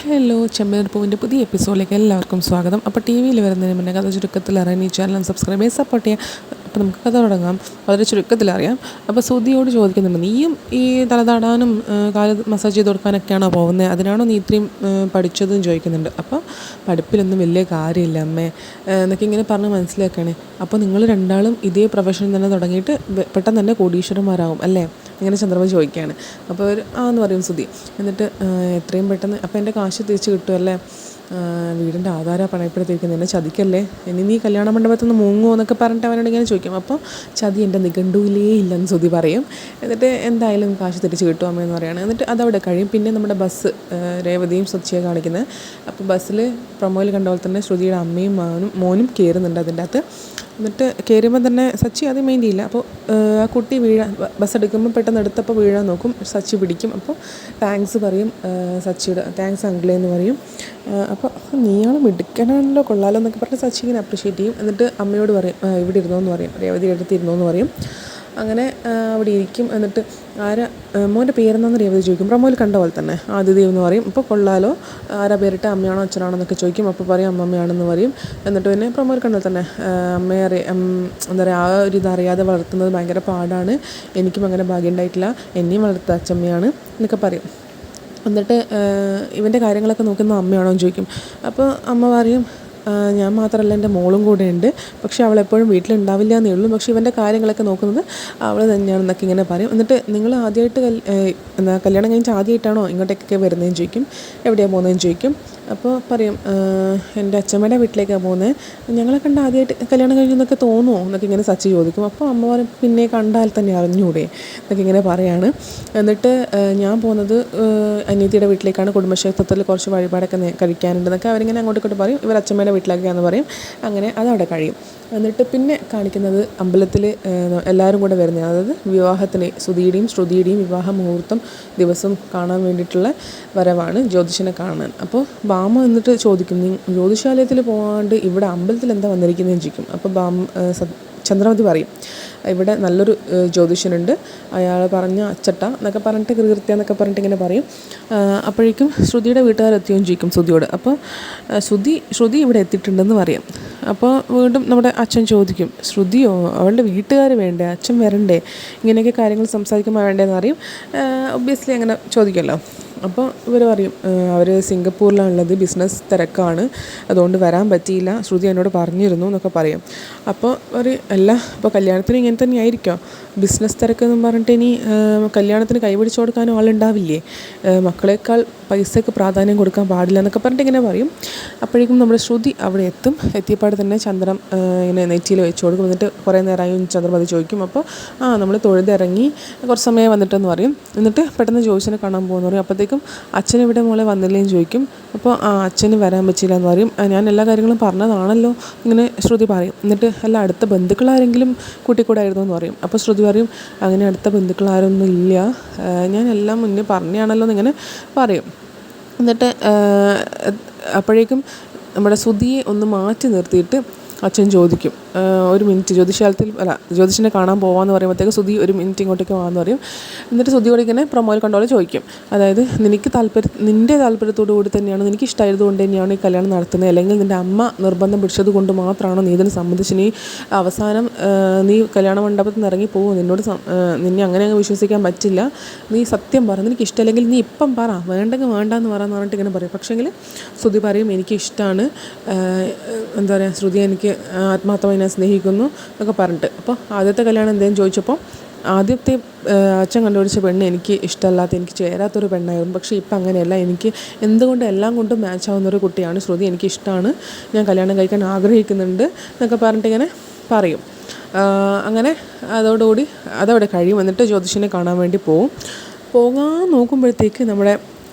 Hello, ചെമ്മീർ പൂവിൻ്റെ പുതിയ എപ്പിസോഡിലേക്ക് എല്ലാവർക്കും സ്വാഗതം. അപ്പോൾ ടി വിയിൽ വരുന്നതിന് മുന്നേ കഥ ചുരുക്കത്തിൽ അറിയാൻ ഈ ചാനൽ സബ്സ്ക്രൈബ് ചെയ്ത് സപ്പോർട്ട് ചെയ്യാം. അപ്പോൾ നമുക്ക് കഥ തുടങ്ങാം. വളരെ ചുരുക്കത്തിൽ അറിയാം. അപ്പോൾ സുധിയോട് ചോദിക്കുന്നുണ്ട്, നീയും ഈ തലതാടാനും കാല് മസാജ് ചെയ്ത് കൊടുക്കാനൊക്കെയാണോ പോകുന്നത്? അതിനാണോ നീ ഇത്രയും പഠിച്ചതെന്ന് ചോദിക്കുന്നുണ്ട്. അപ്പോൾ പഠിപ്പിലൊന്നും വലിയ കാര്യമില്ല അമ്മേ എന്നൊക്കെ ഇങ്ങനെ പറഞ്ഞ് മനസ്സിലാക്കണേ. അപ്പോൾ നിങ്ങൾ രണ്ടാളും ഇതേ പ്രൊഫഷൻ തന്നെ തുടങ്ങിയിട്ട് പെട്ടെന്ന് തന്നെ കോടീശ്വരന്മാരാകും അല്ലേ? ഇങ്ങനെ ചന്ദ്രമ ചോദിക്കുകയാണ്. അപ്പോൾ ഒരു എന്ന് പറയും സുധി. എന്നിട്ട് എത്രയും പെട്ടെന്ന് അപ്പോൾ എൻ്റെ കാശ് തിരിച്ച് കിട്ടുമല്ലേ? വീടിൻ്റെ ആധാരം പണയപ്പെടുത്തിയിരിക്കുന്നത്, എന്നെ ചതിക്കല്ലേ, ഇനി നീ കല്യാണ മണ്ഡപത്തിൽ നിന്ന് മുങ്ങുമോ എന്നൊക്കെ പറഞ്ഞിട്ട് അവനോട് ഇങ്ങനെ ചോദിക്കും. അപ്പോൾ ചതി എൻ്റെ നിഘണ്ടുവിലേ ഇല്ലെന്ന് സുധി പറയും. എന്നിട്ട് എന്തായാലും കാശ് തിരിച്ച് കിട്ടുമോ പറയുകയാണ്. എന്നിട്ട് അതവിടെ കഴിയും. പിന്നെ നമ്മുടെ ബസ് രേവതിയും സച്ചിയെ കാണിക്കുന്നത്. അപ്പോൾ ബസ്സിൽ പ്രൊമോയിൽ കണ്ട പോലെ തന്നെ ശ്രുതിയുടെ അമ്മയും മോനും കയറുന്നുണ്ട് അതിൻ്റെ അകത്ത്. എന്നിട്ട് കയറുമ്പോൾ തന്നെ സച്ചി അത് മൈൻഡ് ചെയ്യില്ല. അപ്പോൾ ആ കുട്ടി ബസ് എടുക്കുമ്പോൾ പെട്ടെന്ന് എടുത്തപ്പോൾ വീഴാൻ നോക്കും. സച്ചി പിടിക്കും. അപ്പോൾ താങ്ക്സ് പറയും, സച്ചിയുടെ താങ്ക്സ് അങ്കിളേ എന്ന് പറയും. അപ്പോൾ നീയാൾ മിടുക്കനാണല്ലോ, കൊള്ളാലോ എന്നൊക്കെ പറഞ്ഞ് സച്ചി ഇങ്ങനെ അപ്രിഷ്യേറ്റ് ചെയ്യും. എന്നിട്ട് അമ്മയോട് പറയും, ഇവിടെ ഇരുന്നോന്ന് പറയും, രേവതി എടുത്തിരുന്നോന്ന് പറയും. അങ്ങനെ അവിടെ ഇരിക്കും. എന്നിട്ട് മോൻ്റെ പേരെന്നാന്ന് രേവതി ചോദിക്കും. പ്രമോയിൽ കണ്ട പോലെ തന്നെ ആദിദേവ് എന്ന് പറയും. അപ്പോൾ കൊള്ളാലോ, ആരാ പേരിട്ട്, അമ്മയാണോ അച്ഛനാണോ എന്നൊക്കെ ചോദിക്കും. അപ്പോൾ പറയും അമ്മമ്മയാണെന്ന് പറയും. എന്നിട്ട് പിന്നെ പ്രമോയിൽ കണ്ട പോലെ തന്നെ അമ്മയെ എന്താ പറയുക, ആ ഒരു ഇതറിയാതെ വളർത്തുന്നത് ഭയങ്കര പാടാണ്, എനിക്കും അങ്ങനെ ഭാഗ്യം ഉണ്ടായിട്ടില്ല, എന്നെയും വളർത്തുക അച്ഛമ്മയാണ് എന്നൊക്കെ പറയും. എന്നിട്ട് ഇവൻ്റെ കാര്യങ്ങളൊക്കെ നോക്കുന്ന അമ്മയാണോ എന്ന് ചോദിക്കും. അപ്പോൾ അമ്മ പറയും, ഞാൻ മാത്രമല്ല എൻ്റെ മോളും കൂടെ ഉണ്ട്, പക്ഷേ അവളെപ്പോഴും വീട്ടിലുണ്ടാവില്ല എന്നേ ഉള്ളൂ, പക്ഷേ ഇവൻ്റെ കാര്യങ്ങളൊക്കെ നോക്കുന്നത് അവൾ തന്നെയാണെന്നൊക്കെ ഇങ്ങനെ പറയും. എന്നിട്ട് നിങ്ങൾ ആദ്യമായിട്ട് കല്യാണം കഴിഞ്ഞിട്ട് ആദ്യമായിട്ടാണോ ഇങ്ങോട്ടേക്കൊക്കെ വരുന്നതെന്ന് ചോദിക്കും. എവിടെയാണ് പോകുന്നതെന്ന് ചോദിക്കും. അപ്പോൾ പറയും, എൻ്റെ അച്ഛമ്മയുടെ വീട്ടിലേക്കാണ് പോകുന്നത്, ഞങ്ങളെ കണ്ട് ആദ്യമായിട്ട് കല്യാണം കഴിഞ്ഞെന്നൊക്കെ തോന്നുമോ എന്നൊക്കെ ഇങ്ങനെ സച്ചി ചോദിക്കും. അപ്പോൾ അമ്മ പറയും, പിന്നെ കണ്ടാൽ തന്നെ അറിഞ്ഞൂടെ എന്നൊക്കെ ഇങ്ങനെ പറയാണ്. എന്നിട്ട് ഞാൻ പോകുന്നത് അനിയത്തിയുടെ വീട്ടിലേക്കാണ്, കുടുംബക്ഷേത്രത്തിൽ കുറച്ച് വഴിപാടൊക്കെ കഴിക്കാനുണ്ടെന്നൊക്കെ അവരിങ്ങനെ അങ്ങോട്ട് ഇങ്ങോട്ട് പറയും. ഇവർ അച്ഛമ്മയുടെ വീട്ടിലേക്കാന്ന് പറയും. അങ്ങനെ അതവിടെ കഴിയും. എന്നിട്ട് പിന്നെ കാണിക്കുന്നത് അമ്പലത്തിൽ എല്ലാവരും കൂടെ വരുന്നത്, അതായത് വിവാഹത്തിന് സുധിയുടെയും ശ്രുതിയുടെയും വിവാഹ മുഹൂർത്തം ദിവസം കാണാൻ വേണ്ടിയിട്ടുള്ള വരവാണ്, ജ്യോതിഷനെ കാണാൻ. അപ്പോൾ ബാമ എന്നിട്ട് ചോദിക്കും, ജ്യോതിഷാലയത്തിൽ പോകാണ്ട് ഇവിടെ അമ്പലത്തിൽ എന്താ വന്നിരിക്കുന്നതെന്ന് ചോദിക്കും. അപ്പോൾ ചന്ദ്രമതി പറയും, ഇവിടെ നല്ലൊരു ജ്യോതിഷനുണ്ട്, അയാൾ പറഞ്ഞ അച്ചട്ട എന്നൊക്കെ പറഞ്ഞിട്ട് കൃത്യ എന്നൊക്കെ പറഞ്ഞിട്ട് ഇങ്ങനെ പറയും. അപ്പോഴേക്കും ശ്രുതിയുടെ വീട്ടുകാരെത്തിയും ചോദിക്കും സുധിയോട്. അപ്പോൾ ശ്രുതി ഇവിടെ എത്തിയിട്ടുണ്ടെന്ന് പറയും. അപ്പോൾ വീണ്ടും നമ്മുടെ അച്ഛൻ ചോദിക്കും, ശ്രുതിയോ, അവളുടെ വീട്ടുകാർ വേണ്ടേ, അച്ഛൻ വരണ്ടേ, ഇങ്ങനെയൊക്കെ കാര്യങ്ങൾ സംസാരിക്കുമ്പോൾ വേണ്ടതെന്ന് അറിയും. ഒബ്വിയസ്ലി അങ്ങനെ ചോദിക്കുമല്ലോ. അപ്പോൾ ഇവർ പറയും, അവർ സിംഗപ്പൂരിലാണുള്ളത്, ബിസിനസ് തിരക്കാണ്, അതുകൊണ്ട് വരാൻ പറ്റിയില്ല, ശ്രുതി എന്നോട് പറഞ്ഞിരുന്നു എന്നൊക്കെ പറയും. അപ്പോൾ അപ്പോൾ കല്യാണത്തിന് ഇങ്ങനെ തന്നെ ആയിരിക്കും, ബിസിനസ് തിരക്കെന്നും പറഞ്ഞിട്ട് ഇനി കല്യാണത്തിന് കൈപിടിച്ചു കൊടുക്കാനും ആളുണ്ടാവില്ലേ, മക്കളേക്കാൾ പൈസയ്ക്ക് പ്രാധാന്യം കൊടുക്കാൻ പാടില്ല എന്നൊക്കെ പറഞ്ഞിട്ട് ഇങ്ങനെ പറയും. അപ്പോഴേക്കും നമ്മുടെ ശ്രുതി അവിടെ എത്തിയപ്പാട് തന്നെ ചന്ദ്രൻ ഇങ്ങനെ നെറ്റിയിൽ വെച്ച് കൊടുക്കും. എന്നിട്ട് കുറേ നേരമായി ചന്ദ്രമതി ചോദിക്കും. അപ്പോൾ നമ്മൾ തൊഴുതിറങ്ങി കുറച്ച് സമയം വന്നിട്ടെന്ന് പറയും. എന്നിട്ട് പെട്ടെന്ന് ജോയിസിനെ കാണാൻ പോകുമെന്ന് പറയും. അപ്പോഴത്തേക്കും അച്ഛനിവിടെ മോളെ വന്നില്ലേന്ന് ചോദിക്കും. അപ്പോൾ അച്ഛന് വരാൻ പറ്റില്ല എന്ന് പറയും. ഞാൻ എല്ലാ കാര്യങ്ങളും പറഞ്ഞതാണല്ലോ ഇങ്ങനെ ശ്രുതി പറയും. എന്നിട്ട് അല്ല, അടുത്ത ബന്ധുക്കളാരെങ്കിലും കൂട്ടിക്കൂടായിരുന്നു എന്ന് പറയും. അപ്പോൾ ശ്രുതി പറയും, അങ്ങനെ അടുത്ത ബന്ധുക്കളാരൊന്നും ഇല്ല, ഞാൻ എല്ലാം മുന്നേ പറഞ്ഞാണല്ലോ എന്നിങ്ങനെ പറയും. എന്നിട്ട് അപ്പോഴേക്കും നമ്മുടെ ശ്രുതിയെ ഒന്ന് മാറ്റി നിർത്തിയിട്ട് അച്ഛൻ ചോദിക്കും, ഒരു മിനിറ്റ് ജ്യോതിഷനെ കാണാൻ പോകാമെന്ന് പറയുമ്പോഴത്തേക്ക് ശ്രുതി ഒരു മിനിറ്റ് ഇങ്ങോട്ടേക്ക് പോകാമെന്ന് പറയും. എന്നിട്ട് ശ്രുതിയോട് ഇങ്ങനെ പ്രൊമോയിൽ കണ്ടോലെ ചോദിക്കും, അതായത് നിൻ്റെ താല്പര്യത്തോടു കൂടി തന്നെയാണ്, നിനക്ക് ഇഷ്ടമായതുകൊണ്ട് തന്നെയാണ് ഈ കല്യാണം നടത്തുന്നത്, അല്ലെങ്കിൽ നിൻ്റെ അമ്മ നിർബന്ധം പിടിച്ചത് കൊണ്ട് മാത്രമാണോ നീ ഇതിന് സംബന്ധിച്ച്, നീ അവസാനം നീ കല്യാണ മണ്ഡപത്തിൽ നിന്ന് ഇറങ്ങി പോകും, നിന്നെ അങ്ങനെ അങ്ങ് വിശ്വസിക്കാൻ പറ്റില്ല, നീ സത്യം പറ, നിനക്ക് ഇഷ്ടമല്ലെങ്കിൽ നീ ഇപ്പം പറ, വേണ്ടെങ്കിൽ വേണ്ടാന്ന് പറയാമെന്ന് പറഞ്ഞിട്ട് ഇങ്ങനെ പറയും. പക്ഷേങ്കിൽ ശ്രുതി പറയും, എനിക്ക് ഇഷ്ടമാണ്, എന്താ പറയുക, ശ്രുതി എനിക്ക് ആത്മാർത്ഥമായി ഞാൻ സ്നേഹിക്കുന്നു എന്നൊക്കെ പറഞ്ഞിട്ട്. അപ്പോൾ ആദ്യത്തെ കല്യാണം എന്തേലും ചോദിച്ചപ്പോൾ ആദ്യത്തെ അച്ഛൻ കണ്ടുപിടിച്ച പെണ്ണ് എനിക്ക് ഇഷ്ടമല്ലാത്ത, എനിക്ക് ചേരാത്തൊരു പെണ്ണായിരുന്നു. പക്ഷേ ഇപ്പം അങ്ങനെയല്ല, എനിക്ക് എന്തുകൊണ്ട് എല്ലാം കൊണ്ടും മാച്ച് ആവുന്നൊരു കുട്ടിയാണ് ശ്രുതി, എനിക്ക് ഇഷ്ടമാണ്, ഞാൻ കല്യാണം കഴിക്കാൻ ആഗ്രഹിക്കുന്നുണ്ട് എന്നൊക്കെ പറഞ്ഞിട്ട് ഇങ്ങനെ പറയും. അങ്ങനെ അതോടുകൂടി അതവിടെ കഴിയും. എന്നിട്ട് ജ്യോതിഷനെ കാണാൻ വേണ്ടി പോകാൻ നോക്കുമ്പോഴത്തേക്ക് നമ്മുടെ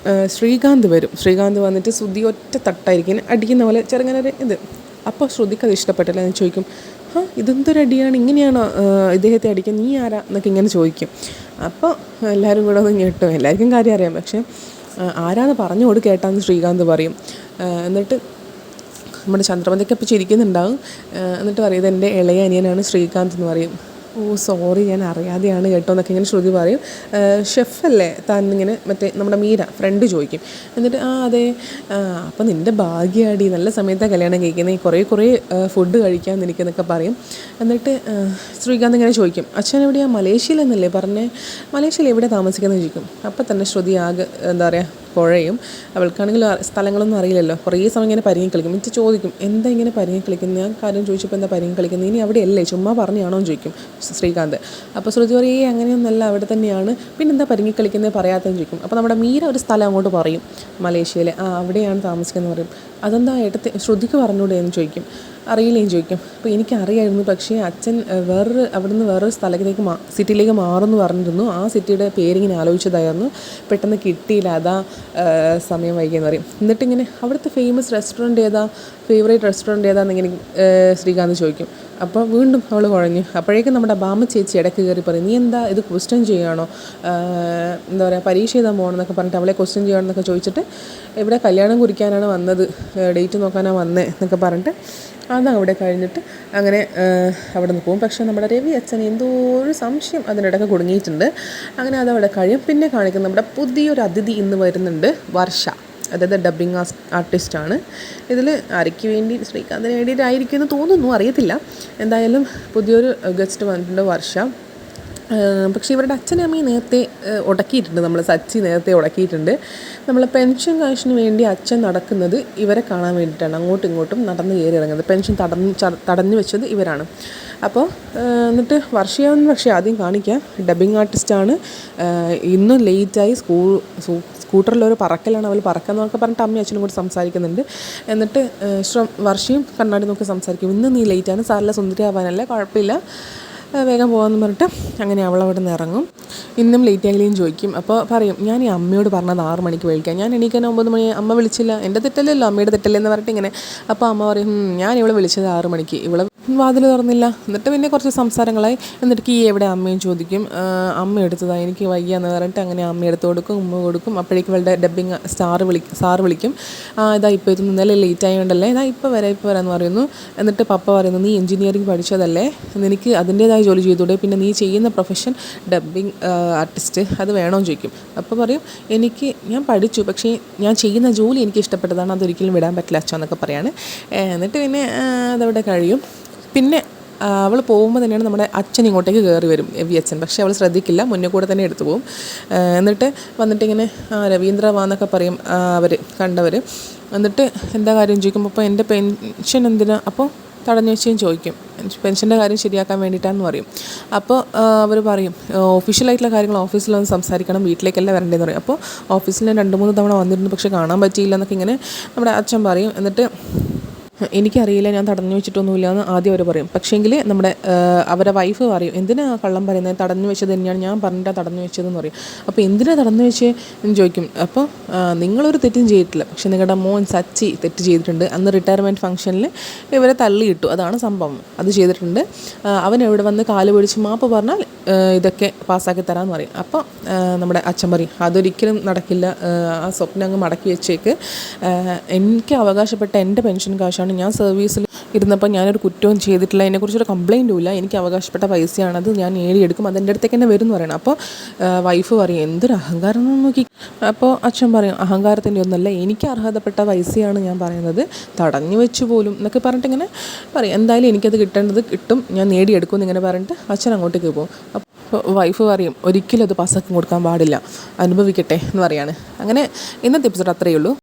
ശ്രീകാന്ത് വരും. ശ്രീകാന്ത് വന്നിട്ട് ശ്രുതി ഒറ്റ തട്ടായിരിക്കും അടിക്കുന്ന പോലെ ചെറുങ്ങനെ ഇത്. അപ്പോൾ ശ്രുതിക്ക് അത് ഇഷ്ടപ്പെട്ടില്ല. ഞാൻ ചോദിക്കും, ഇതെന്തൊരടിയാണ്, ഇങ്ങനെയാണോ ഇദ്ദേഹത്തെ അടിക്കാൻ, നീ ആരാ എന്നൊക്കെ ഇങ്ങനെ ചോദിക്കും. അപ്പോൾ എല്ലാവരും കൂടെ ഒന്ന് ഞെട്ടും, എല്ലാവർക്കും കാര്യം അറിയാം, പക്ഷേ ആരാന്ന് പറഞ്ഞു കൊടുക്കേട്ടാന്ന് ശ്രീകാന്ത് പറയും. എന്നിട്ട് നമ്മുടെ ചന്ദ്രമതിക്ക് അപ്പോൾ ചിരിക്കുന്നുണ്ടാവും. എന്നിട്ട് പറയും, ഇതെൻ്റെ ഇളയ അനിയനാണ് ശ്രീകാന്ത് എന്ന് പറയും. ഓ സോറി, ഞാൻ അറിയാതെയാണ് കേട്ടോ എന്നൊക്കെ ഇങ്ങനെ ശ്രുതി പറയും. ഷെഫല്ലേ താൻ ഇങ്ങനെ മറ്റേ നമ്മുടെ മീര ഫ്രണ്ട് ചോദിക്കും. എന്നിട്ട് അതെ, അപ്പം നിൻ്റെ ഭാഗ്യമാടി, നല്ല സമയത്താണ് കല്യാണം കഴിക്കുന്നത്, കുറേ ഫുഡ് കഴിക്കാൻ നിനക്കെന്നൊക്കെ പറയും. എന്നിട്ട് ശ്രീകാന്ത് ഇങ്ങനെ ചോദിക്കും, അച്ഛൻ എവിടെയാണ്, മലേഷ്യയിലെന്നല്ലേ പറഞ്ഞേ, മലേഷ്യയിൽ എവിടെ താമസിക്കുന്നത് ചോദിക്കും. അപ്പം തന്നെ ശ്രുതി ആകെ എന്താ പറയുക കുഴയും. അവൾക്കാണെങ്കിൽ സ്ഥലങ്ങളൊന്നും അറിയില്ലല്ലോ. കുറേ സമയം ഇങ്ങനെ പരിങ്ങി കളിക്കും. എന്നിട്ട് ചോദിക്കും, എന്താ ഇങ്ങനെ പരിങ്ങി കളിക്കുന്നത്, ഞാൻ കാര്യം ചോദിച്ചപ്പോൾ എന്താ പരിങ്ങി കളിക്കുന്നത്, ഇനി അവിടെയല്ലേ ചുമ്മാ പറഞ്ഞാണോ എന്ന് ചോദിക്കും ശ്രീകാന്ത്. അപ്പോൾ ശ്രുതി പറയും, അങ്ങനെയൊന്നല്ല, അവിടെ തന്നെയാണ്, പിന്നെന്താ പരിങ്ങി കളിക്കുന്നത് പറയാത്തതെന്ന് ചോദിക്കും. അപ്പോൾ നമ്മുടെ മീര ഒരു സ്ഥലം അങ്ങോട്ട് പറയും, മലേഷ്യയിലെ അവിടെയാണ് താമസിക്കുന്നത് പറയും. അതെന്താ ഏട്ടത്തെ ശ്രുതിക്ക് പറഞ്ഞൂടെ എന്ന് ചോദിക്കും. അറിയില്ലേന്ന് ചോദിക്കും. അപ്പോൾ എനിക്കറിയായിരുന്നു, പക്ഷേ അച്ഛൻ അവിടുന്ന് വേറൊരു സ്ഥലത്തേക്ക് സിറ്റിയിലേക്ക് മാറുമെന്ന് പറഞ്ഞിരുന്നു, ആ സിറ്റിയുടെ പേരിങ്ങനെ ആലോചിച്ചതായിരുന്നു, പെട്ടെന്ന് കിട്ടിയില്ല, അതാ സമയം വൈകിയെന്ന് പറയും. എന്നിട്ടിങ്ങനെ അവിടുത്തെ ഫേമസ് റെസ്റ്റോറൻറ്റ് ഏതാ, ഫേവറേറ്റ് റെസ്റ്റോറൻറ്റ് ഏതാണെന്നിങ്ങനെ ശ്രീകാന്ത് ചോദിക്കും. അപ്പോൾ വീണ്ടും അവൾ കുഴഞ്ഞു. അപ്പോഴേക്കും നമ്മുടെ ബാമ ചേച്ചി ഇടയ്ക്ക് കയറി പറയും, നീ എന്താ ഇത് ക്വസ്റ്റ്യൻ ചെയ്യുകയാണോ, എന്താ പറയുക, പരീക്ഷ എഴുതാൻ പോകണമെന്നൊക്കെ പറഞ്ഞിട്ട് അവളെ ക്വസ്റ്റ്യൻ ചെയ്യണമെന്നൊക്കെ ചോദിച്ചിട്ട്, ഇവിടെ കല്യാണം കുറിക്കാനാണ് വന്നത്, ഡേറ്റ് നോക്കാനാണ് വന്നത് എന്നൊക്കെ പറഞ്ഞിട്ട് അതവിടെ കഴിഞ്ഞിട്ട് അങ്ങനെ അവിടെ നിന്ന് പോകും. പക്ഷേ നമ്മുടെ രവി അച്ഛൻ എന്തോ ഒരു സംശയം അതിനിടയ്ക്ക് കുടുങ്ങിയിട്ടുണ്ട്. അങ്ങനെ അതവിടെ കഴിയും. പിന്നെ കാണിക്കുന്നത് നമ്മുടെ പുതിയൊരു അതിഥി ഇന്ന് വരുന്നുണ്ട്, വർഷ, അതായത് ഡബ്ബിങ് ആർട്ടിസ്റ്റാണ്. ഇതിൽ ആർക്ക് വേണ്ടി, ശ്രീകാന്തിന് വേണ്ടിയിട്ടായിരിക്കും എന്ന് തോന്നുന്നു, അറിയത്തില്ല. എന്തായാലും പുതിയൊരു ഗസ്റ്റ് വന്നിട്ടുണ്ട്, വർഷ. പക്ഷേ ഇവരുടെ അച്ഛനും അമ്മയും നേരത്തെ ഉടക്കിയിട്ടുണ്ട്, നമ്മൾ സച്ചി നേരത്തെ ഉടക്കിയിട്ടുണ്ട്. നമ്മൾ പെൻഷൻ കാശിന് വേണ്ടി അച്ഛൻ നടക്കുന്നത് ഇവരെ കാണാൻ വേണ്ടിയിട്ടാണ്, അങ്ങോട്ടും ഇങ്ങോട്ടും നടന്ന് കയറി ഇറങ്ങുന്നത്. പെൻഷൻ തടഞ്ഞു വെച്ചത് ഇവരാണ്. അപ്പോൾ എന്നിട്ട് വർഷയാവുന്ന, പക്ഷേ ആദ്യം കാണിക്കാം, ഡബ്ബിങ് ആർട്ടിസ്റ്റാണ്. ഇന്നും ലേറ്റായി, സ്കൂട്ടറിലൊരു പറക്കലാണ്, അവൾ പറക്കാന്നൊക്കെ പറഞ്ഞിട്ട് അമ്മയും അച്ഛനും കൂടി സംസാരിക്കുന്നുണ്ട്. എന്നിട്ട് വർഷയും കണ്ണാടി നോക്കി സംസാരിക്കും, ഇന്ന് നീ ലേറ്റാണ്, സാറില്ല സുന്ദരി ആവാനല്ലേ, കുഴപ്പമില്ല, വേഗം പോകാമെന്ന് പറഞ്ഞിട്ട് അങ്ങനെ അവളവിടെ നിന്ന് ഇറങ്ങും. ഇന്നും ലേറ്റ് ആയില്ലേന്ന് ചോദിക്കും. അപ്പോൾ പറയും, ഞാൻ ഈ അമ്മയോട് പറഞ്ഞത് 6 മണിക്ക് വിളിക്കാം, ഞാൻ എണീക്കാൻ 9 മണി, അമ്മ വിളിച്ചില്ല, എൻ്റെ തെറ്റല്ലല്ലോ, അമ്മയുടെ തെറ്റല്ലേ എന്ന് പറഞ്ഞിട്ട് ഇങ്ങനെ. അപ്പോൾ അമ്മ പറയും, ഞാൻ ഇവളെ വിളിച്ചത് 6 മണിക്ക്, ഇവളെ വാതിൽ തുറന്നില്ല. എന്നിട്ട് പിന്നെ കുറച്ച് സംസാരങ്ങളായി. എന്നിട്ട് കീ എവിടെ അമ്മയും ചോദിക്കും. അമ്മ എടുത്തതാണ്, എനിക്ക് വയ്യാന്ന് പറഞ്ഞിട്ട് അങ്ങനെ അമ്മ എടുത്ത് കൊടുക്കും, ഉമ്മ കൊടുക്കും. അപ്പോഴേക്കും ഇവളുടെ ഡബ്ബിങ് സാറ് വിളിക്കും. ഇതാ ഇപ്പോൾ ഇത് ഇന്നലെ ലേറ്റ് ആയതുകൊണ്ടല്ലേ, ഇതാ ഇപ്പോൾ വരാമെന്ന് പറയുന്നു. എന്നിട്ട് പപ്പ പറയുന്നു, നീ എഞ്ചിനീയറിംഗ് പഠിച്ചതല്ലേ, നിനക്ക് അതിൻ്റേതായ ജോലി ചെയ്തൂടെ, പിന്നെ നീ ചെയ്യുന്ന പ്രൊഫഷൻ ഡബ്ബിങ് ആർട്ടിസ്റ്റ്, അത് വേണമെന്ന് ചോദിക്കും. അപ്പോൾ പറയും, ഞാൻ പഠിച്ചു, പക്ഷേ ഞാൻ ചെയ്യുന്ന ജോലി എനിക്ക് ഇഷ്ടപ്പെട്ടതാണ്, അതൊരിക്കലും വിടാൻ പറ്റില്ല അച്ഛൻ എന്നൊക്കെ പറയാണ്. എന്നിട്ട് പിന്നെ അതവിടെ കഴിയും. പിന്നെ അവൾ പോകുമ്പോൾ തന്നെയാണ് നമ്മുടെ അച്ഛൻ ഇങ്ങോട്ടേക്ക് കയറി വരും, രവി അച്ഛൻ. പക്ഷേ അവൾ ശ്രദ്ധിക്കില്ല, മുന്നേ കൂടെ തന്നെ എടുത്തു പോകും. എന്നിട്ട് വന്നിട്ടിങ്ങനെ രവീന്ദ്ര വാന്നൊക്കെ പറയും അവർ കണ്ടവർ. എന്നിട്ട് എന്താ കാര്യം ചോദിക്കുമ്പോൾ, അപ്പോൾ എൻ്റെ പെൻഷൻ എന്തിനാ, അപ്പോൾ തടഞ്ഞു വെച്ചും ചോദിക്കും, പെൻഷൻ്റെ കാര്യം ശരിയാക്കാൻ വേണ്ടിയിട്ടാണെന്ന് പറയും. അപ്പോൾ അവർ പറയും, ഒഫീഷ്യലായിട്ടുള്ള കാര്യങ്ങൾ ഓഫീസിൽ വന്ന് സംസാരിക്കണം, വീട്ടിലേക്കല്ല വരേണ്ടതെന്ന് പറയും. അപ്പോൾ ഓഫീസിൽ 2-3 തവണ വന്നിരുന്നു, പക്ഷേ കാണാൻ പറ്റിയില്ല എന്നൊക്കെ ഇങ്ങനെ നമ്മുടെ അച്ഛൻ പറയും. എന്നിട്ട് എനിക്കറിയില്ല, ഞാൻ തടഞ്ഞു വെച്ചിട്ടൊന്നുമില്ല എന്ന് ആദ്യം അവർ പറയും. പക്ഷേങ്കിൽ നമ്മുടെ അവരുടെ വൈഫ് പറയും, എന്തിനാണ് കള്ളം പറയുന്നത്, തടഞ്ഞു വെച്ചത് തന്നെയാണ്, ഞാൻ പറഞ്ഞിട്ടാണ് തടഞ്ഞു വെച്ചതെന്ന് പറയും. അപ്പോൾ എന്തിനാണ് തടഞ്ഞു വെച്ചേ എന്ന് ചോദിക്കും. അപ്പോൾ നിങ്ങളൊരു തെറ്റും ചെയ്തിട്ടില്ല, പക്ഷേ നിങ്ങളുടെ മോൻ സച്ചി തെറ്റ് ചെയ്തിട്ടുണ്ട്, അന്ന് റിട്ടയർമെൻറ്റ് ഫംഗ്ഷനിൽ ഇവരെ തള്ളിയിട്ടു, അതാണ് സംഭവം, അത് ചെയ്തിട്ടുണ്ട്. അവൻ ഇവിടെ വന്ന് കാല് പിടിച്ച് മാപ്പ് പറഞ്ഞാൽ ഇതൊക്കെ പാസ്സാക്കി തരാമെന്ന് പറയും. അപ്പോൾ നമ്മുടെ അച്ഛൻ പറയും, അതൊരിക്കലും നടക്കില്ല, ആ സ്വപ്നം അങ്ങ് മടക്കി വെച്ചേക്ക്, എനിക്ക് അവകാശപ്പെട്ട എൻ്റെ പെൻഷൻ കാശാണ്, ഞാൻ സർവീസിൽ ഇരുന്നപ്പോൾ ഞാനൊരു കുറ്റവും ചെയ്തിട്ടില്ല, അതിനെക്കുറിച്ചൊരു കംപ്ലയിൻറ്റും ഇല്ല, എനിക്ക് അവകാശപ്പെട്ട പൈസയാണത്, ഞാൻ നേടിയെടുക്കും, അതെൻ്റെ അടുത്തേക്ക് തന്നെ വരും എന്ന് പറയണം. അപ്പോൾ വൈഫ് പറയും, എന്തൊരു അഹങ്കാരം എന്ന് നോക്കി. അപ്പോൾ അച്ഛൻ പറയും, അഹങ്കാരത്തിൻ്റെ ഒന്നല്ല, എനിക്ക് അർഹതപ്പെട്ട പൈസയാണ് ഞാൻ പറയുന്നത്, തടഞ്ഞു വെച്ചു പോലും എന്നൊക്കെ പറഞ്ഞിട്ട് ഇങ്ങനെ പറയും. എന്തായാലും എനിക്കത് കിട്ടേണ്ടത് കിട്ടും, ഞാൻ നേടിയെടുക്കും എന്നിങ്ങനെ പറഞ്ഞിട്ട് അച്ഛൻ അങ്ങോട്ടേക്ക് പോകും. അപ്പോൾ വൈഫ് പറയും, ഒരിക്കലും അത് പാസ്സാക്കി കൊടുക്കാൻ പാടില്ല, അനുഭവിക്കട്ടെ എന്ന് പറയാണ്. അങ്ങനെ ഇന്നത്തെ എപ്പിസോഡ് അത്രയേ ഉള്ളൂ.